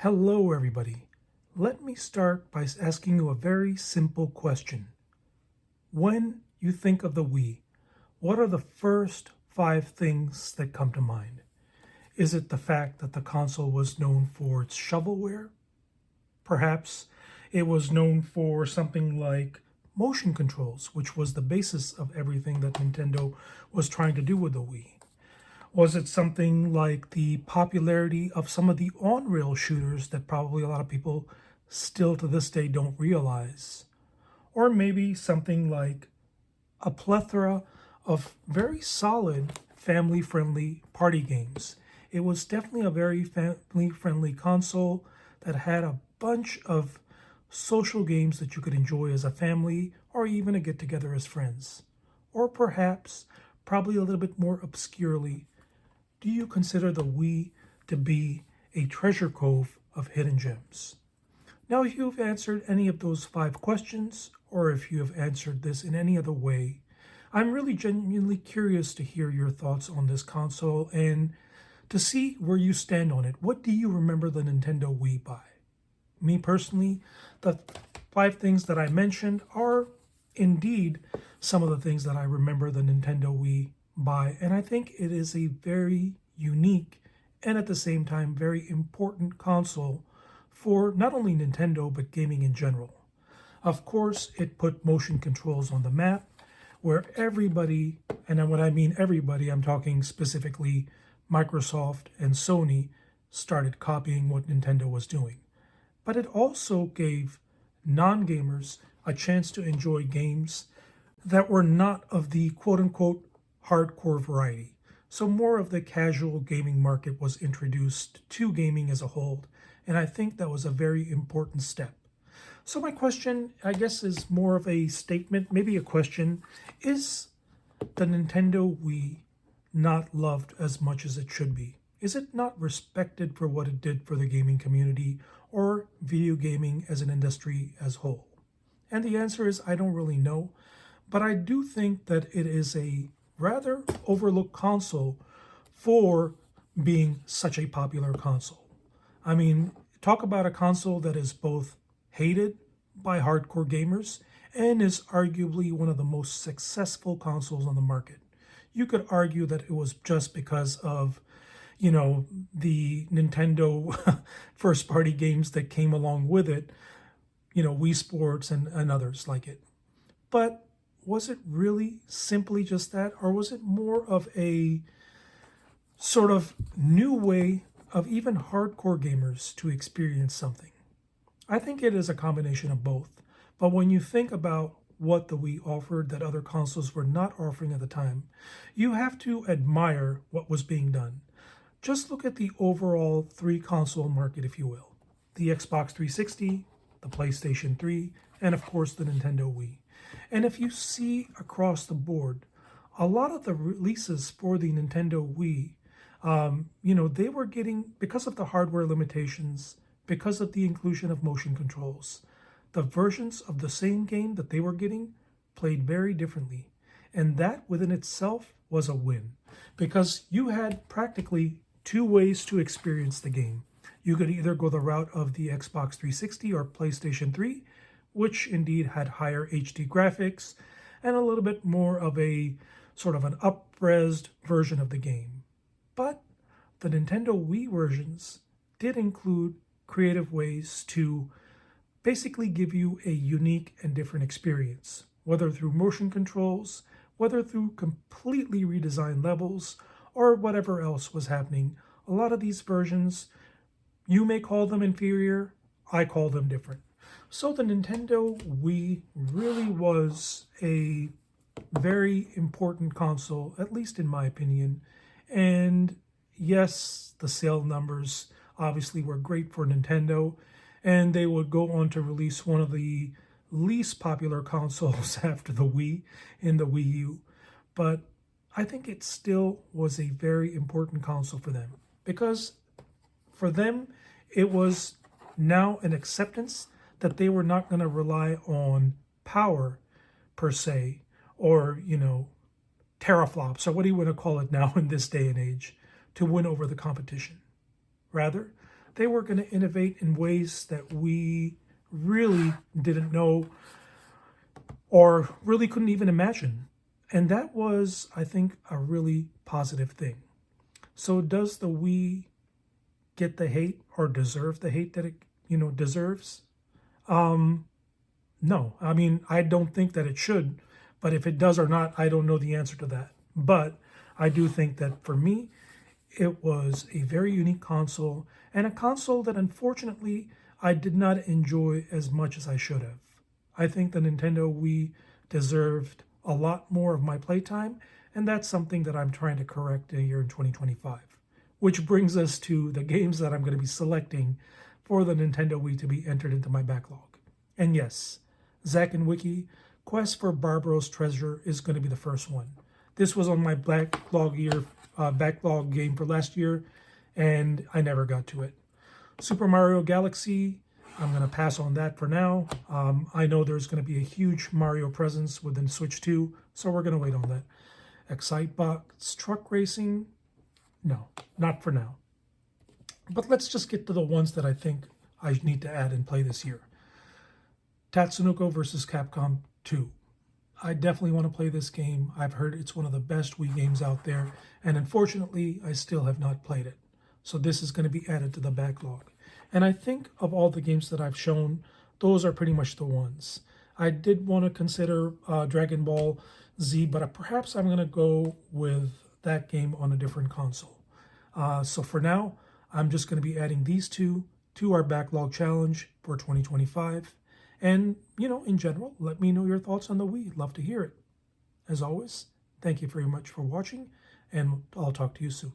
Hello, everybody. Let me start by asking you a very simple question. When you think of the Wii, what are the first five things that come to mind? Is it the fact that the console was known for its shovelware? Perhaps it was known for something like motion controls, which was the basis of everything that Nintendo was trying to do with the Wii. Was it something like the popularity of some of the on-rail shooters that probably a lot of people still to this day don't realize? Or maybe something like a plethora of very solid family-friendly party games. It was definitely a very family-friendly console that had a bunch of social games that you could enjoy as a family or even a get-together as friends. Or perhaps, probably a little bit more obscurely, do you consider the Wii to be a treasure trove of hidden gems? Now, if you've answered any of those five questions, or if you have answered this in any other way, I'm really genuinely curious to hear your thoughts on this console and to see where you stand on it. What do you remember the Nintendo Wii by? Me personally, the five things that I mentioned are indeed some of the things that I remember the Nintendo Wii by, and I think it is a very unique and at the same time very important console for not only Nintendo but gaming in general. Of course, it put motion controls on the map where everybody, and when I mean everybody, I'm talking specifically Microsoft and Sony, started copying what Nintendo was doing. But it also gave non-gamers a chance to enjoy games that were not of the quote-unquote hardcore variety. So more of the casual gaming market was introduced to gaming as a whole, and I think that was a very important step. So my question, I guess, is more of a statement, maybe a question. Is the Nintendo Wii not loved as much as it should be? Is it not respected for what it did for the gaming community or video gaming as an industry as whole? And the answer is I don't really know, but I do think that it is a rather overlooked console for being such a popular console. I mean, talk about a console that is both hated by hardcore gamers and is arguably one of the most successful consoles on the market. You could argue that it was just because of, the Nintendo first party games that came along with it, Wii Sports and others like it. But was it really simply just that? Or was it more of a sort of new way of even hardcore gamers to experience something? I think it is a combination of both. But when you think about what the Wii offered that other consoles were not offering at the time, you have to admire what was being done. Just look at the overall three console market, if you will. The Xbox 360, the PlayStation 3, and of course the Nintendo Wii. And if you see across the board, a lot of the releases for the Nintendo Wii, they were getting, because of the hardware limitations, because of the inclusion of motion controls, the versions of the same game that they were getting played very differently. And that within itself was a win, because you had practically two ways to experience the game. You could either go the route of the Xbox 360 or PlayStation 3, which indeed had higher HD graphics and a little bit more of a sort of an up-resed version of the game. But the Nintendo Wii versions did include creative ways to basically give you a unique and different experience, whether through motion controls, whether through completely redesigned levels, or whatever else was happening. A lot of these versions, you may call them inferior, I call them different. So the Nintendo Wii really was a very important console, at least in my opinion. And yes, the sale numbers obviously were great for Nintendo, and they would go on to release one of the least popular consoles after the Wii in the Wii U. But I think it still was a very important console for them, because for them it was now an acceptance that they were not going to rely on power per se, or teraflops, or what do you want to call it now in this day and age, to win over the competition. Rather, they were going to innovate in ways that we really didn't know or really couldn't even imagine. And that was, I think, a really positive thing. So does the Wii get the hate or deserve the hate that it, deserves? No. I mean, I don't think that it should, but if it does or not, I don't know the answer to that. But I do think that for me, it was a very unique console and a console that unfortunately I did not enjoy as much as I should have. I think the Nintendo Wii deserved a lot more of my playtime, and that's something that I'm trying to correct here in 2025. Which brings us to the games that I'm going to be selecting for the Nintendo Wii to be entered into my backlog. And yes, Zack and Wiki, Quest for Barbaros Treasure is going to be the first one. This was on my backlog game for last year, and I never got to it. Super Mario Galaxy, I'm going to pass on that for now. I know there's going to be a huge Mario presence within Switch 2, so we're going to wait on that. Excitebox Truck Racing, no, not for now. But let's just get to the ones that I think I need to add and play this year. Tatsunoko vs. Capcom 2. I definitely want to play this game. I've heard it's one of the best Wii games out there, and unfortunately, I still have not played it. So this is going to be added to the backlog. And I think of all the games that I've shown, those are pretty much the ones. I did want to consider Dragon Ball Z, but perhaps I'm going to go with that game on a different console. So for now, I'm just going to be adding these two to our backlog challenge for 2025. And, in general, let me know your thoughts on the Wii. Love to hear it. As always, thank you very much for watching, and I'll talk to you soon.